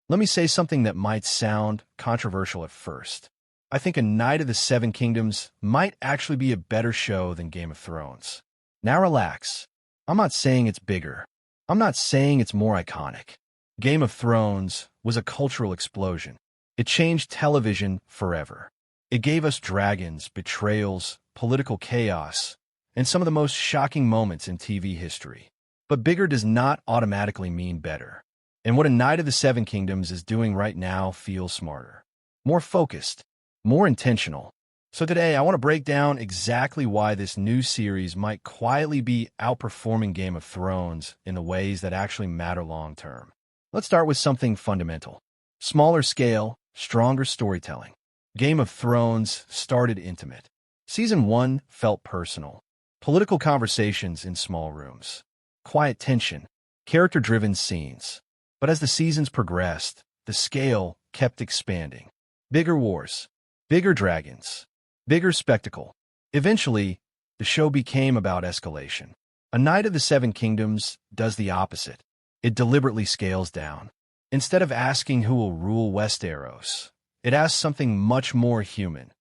Let me say something that might sound controversial at first. I think A Knight of the Seven Kingdoms might actually be a better show than Game of Thrones. Now relax. I'm not saying it's bigger. I'm not saying it's more iconic. Game of Thrones was a cultural explosion. It changed television forever. It gave us dragons, betrayals, political chaos, and some of the most shocking moments in TV history. But bigger does not automatically mean better. And what A Knight of the Seven Kingdoms is doing right now feels smarter, more focused, more intentional. So today I want to break down exactly why this new series might quietly be outperforming Game of Thrones in the ways that actually matter long term. Let's start with something fundamental. Smaller scale, stronger storytelling. Game of Thrones started intimate. Season 1 felt personal. Political conversations in small rooms. Quiet tension. Character-driven scenes. But as the seasons progressed, the scale kept expanding. Bigger wars. Bigger dragons. Bigger spectacle. Eventually, the show became about escalation. A Knight of the Seven Kingdoms does the opposite. It deliberately scales down. Instead of asking who will rule Westeros, it asks something much more human.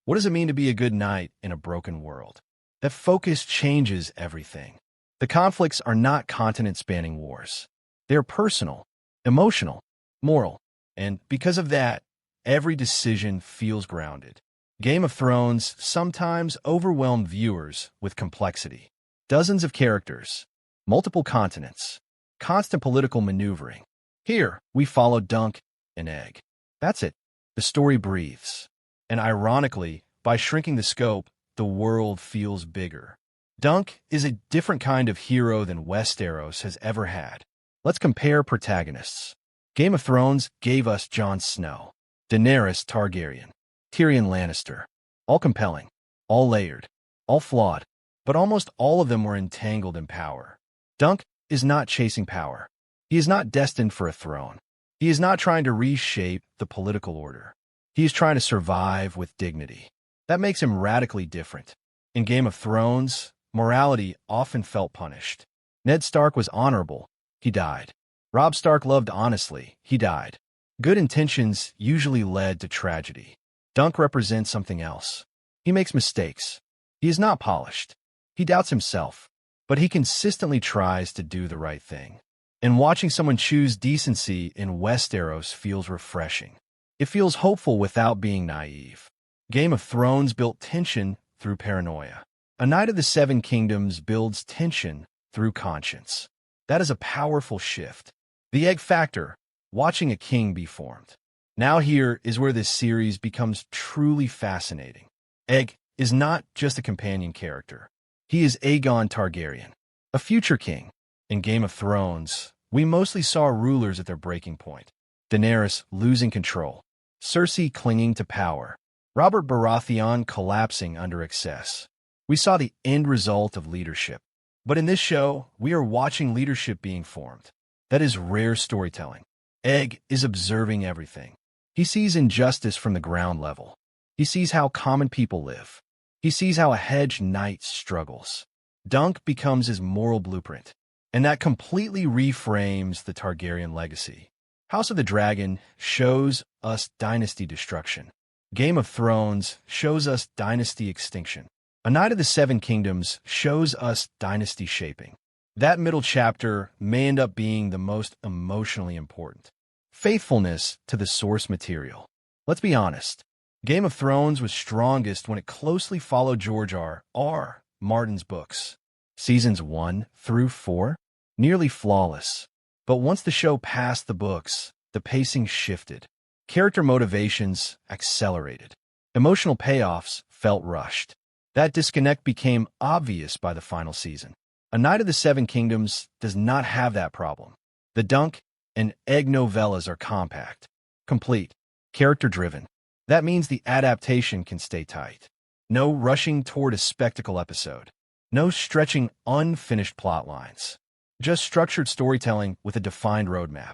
What does it mean to be a good knight in a broken world? That focus changes everything. The conflicts are not continent-spanning wars. They're personal, emotional, moral, and because of that, every decision feels grounded. Game of Thrones sometimes overwhelmed viewers with complexity. Dozens of characters, multiple continents, constant political maneuvering. Here, we follow Dunk and Egg. That's it. The story breathes. And ironically, by shrinking the scope, the world feels bigger. Dunk is a different kind of hero than Westeros has ever had. Let's compare protagonists. Game of Thrones gave us Jon Snow, Daenerys Targaryen, Tyrion Lannister. All compelling, all layered, all flawed, but almost all of them were entangled in power. Dunk is not chasing power. He is not destined for a throne. He is not trying to reshape the political order. He is trying to survive with dignity. That makes him radically different. In Game of Thrones, morality often felt punished. Ned Stark was honorable. He died. Robb Stark loved honestly. He died. Good intentions usually led to tragedy. Dunk represents something else. He makes mistakes. He is not polished. He doubts himself, but he consistently tries to do the right thing. And watching someone choose decency in Westeros feels refreshing. It feels hopeful without being naive. Game of Thrones built tension through paranoia. A Knight of the Seven Kingdoms builds tension through conscience. That is a powerful shift. The egg factor, watching a king be formed. Now here is where this series becomes truly fascinating. Egg is not just a companion character. He is Aegon Targaryen, a future king. In Game of Thrones, we mostly saw rulers at their breaking point. Daenerys losing control, Cersei clinging to power, Robert Baratheon collapsing under excess. We saw the end result of leadership. But in this show, we are watching leadership being formed. That is rare storytelling. Egg is observing everything. He sees injustice from the ground level. He sees how common people live. He sees how a hedge knight struggles. Dunk becomes his moral blueprint. And that completely reframes the Targaryen legacy. House of the Dragon shows us dynasty destruction. Game of Thrones shows us dynasty extinction. A Knight of the Seven Kingdoms shows us dynasty shaping. That middle chapter may end up being the most emotionally important. Faithfulness to the source material. Let's be honest. Game of Thrones was strongest when it closely followed George R. Martin's books. Seasons 1 through 4, nearly flawless. But once the show passed the books, the pacing shifted. Character motivations accelerated. Emotional payoffs felt rushed. That disconnect became obvious by the final season. A Knight of the Seven Kingdoms does not have that problem. The Dunk and Egg novellas are compact, complete, character-driven. That means the adaptation can stay tight. No rushing toward a spectacle episode. No stretching unfinished plot lines. Just structured storytelling with a defined roadmap.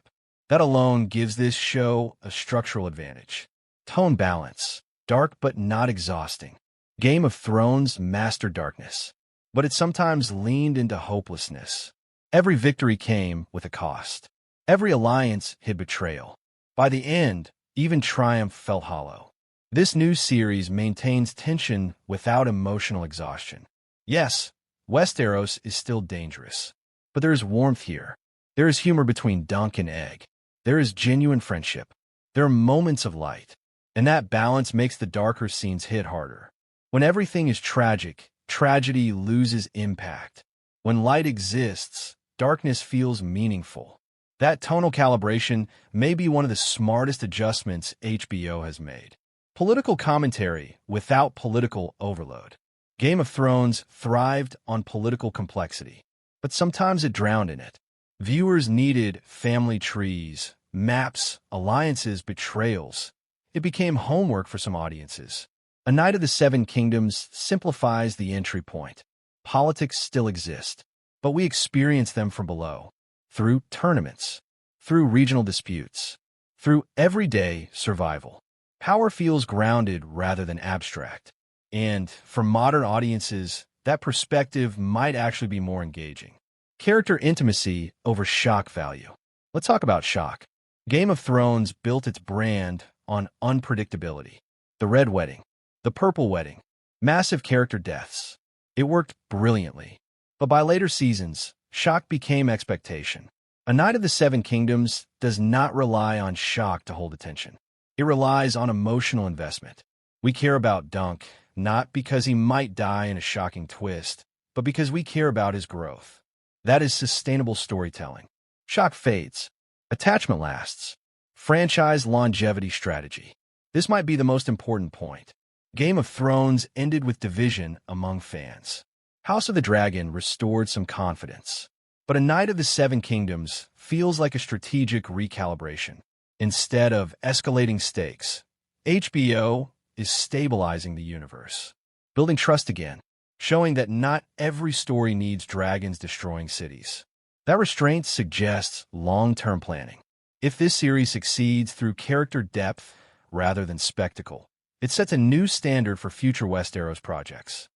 That alone gives this show a structural advantage. Tone balance. Dark but not exhausting. Game of Thrones mastered darkness, but it sometimes leaned into hopelessness. Every victory came with a cost. Every alliance hid betrayal. By the end, even triumph felt hollow. This new series maintains tension without emotional exhaustion. Yes, Westeros is still dangerous, but there is warmth here. There is humor between Dunk and Egg. There is genuine friendship. There are moments of light, and that balance makes the darker scenes hit harder. When everything is tragic, tragedy loses impact. When light exists, darkness feels meaningful. That tonal calibration may be one of the smartest adjustments HBO has made. Political commentary without political overload. Game of Thrones thrived on political complexity, but sometimes it drowned in it. Viewers needed family trees, maps, alliances, betrayals. It became homework for some audiences. A Knight of the Seven Kingdoms simplifies the entry point. Politics still exist, but we experience them from below, through tournaments, through regional disputes, through everyday survival. Power feels grounded rather than abstract, and for modern audiences, that perspective might actually be more engaging. Character intimacy over shock value. Let's talk about shock. Game of Thrones built its brand on unpredictability. The Red Wedding, the Purple Wedding, massive character deaths. It worked brilliantly. But by later seasons, shock became expectation. A Knight of the Seven Kingdoms does not rely on shock to hold attention. It relies on emotional investment. We care about Dunk, not because he might die in a shocking twist, but because we care about his growth. That is sustainable storytelling. Shock fades. Attachment lasts. Franchise longevity strategy. This might be the most important point. Game of Thrones ended with division among fans. House of the Dragon restored some confidence. But A Knight of the Seven Kingdoms feels like a strategic recalibration. Instead of escalating stakes, HBO is stabilizing the universe, building trust again, showing that not every story needs dragons destroying cities. That restraint suggests long-term planning. If this series succeeds through character depth rather than spectacle, it sets a new standard for future Westeros projects.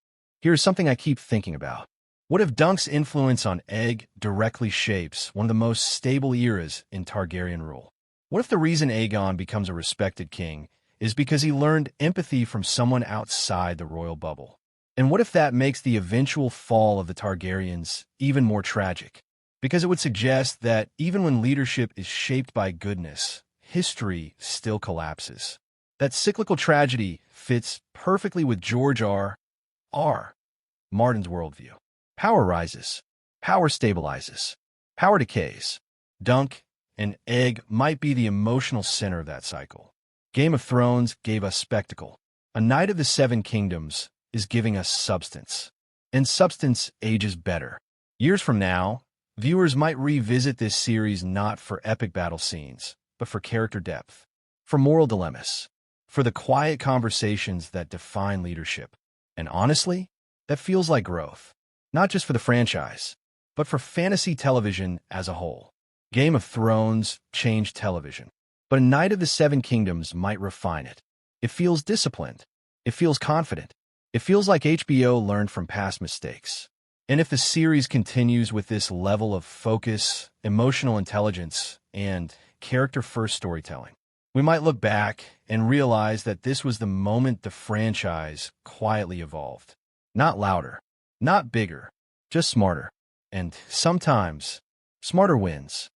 Here's something I keep thinking about. What if Dunk's influence on Egg directly shapes one of the most stable eras in Targaryen rule? What if the reason Aegon becomes a respected king is because he learned empathy from someone outside the royal bubble? And what if that makes the eventual fall of the Targaryens even more tragic? Because it would suggest that even when leadership is shaped by goodness, history still collapses. That cyclical tragedy fits perfectly with George R. Martin's worldview. Power rises. Power stabilizes. Power decays. Dunk and Egg might be the emotional center of that cycle. Game of Thrones gave us spectacle. A Knight of the Seven Kingdoms is giving us substance. And substance ages better. Years from now, viewers might revisit this series not for epic battle scenes, but for character depth, for moral dilemmas, for the quiet conversations that define leadership. And honestly, that feels like growth. Not just for the franchise, but for fantasy television as a whole. Game of Thrones changed television, but A Knight of the Seven Kingdoms might refine it. It feels disciplined. It feels confident. It feels like HBO learned from past mistakes. And if the series continues with this level of focus, emotional intelligence, and character-first storytelling, we might look back and realize that this was the moment the franchise quietly evolved. Not louder, not bigger, just smarter. And sometimes, smarter wins.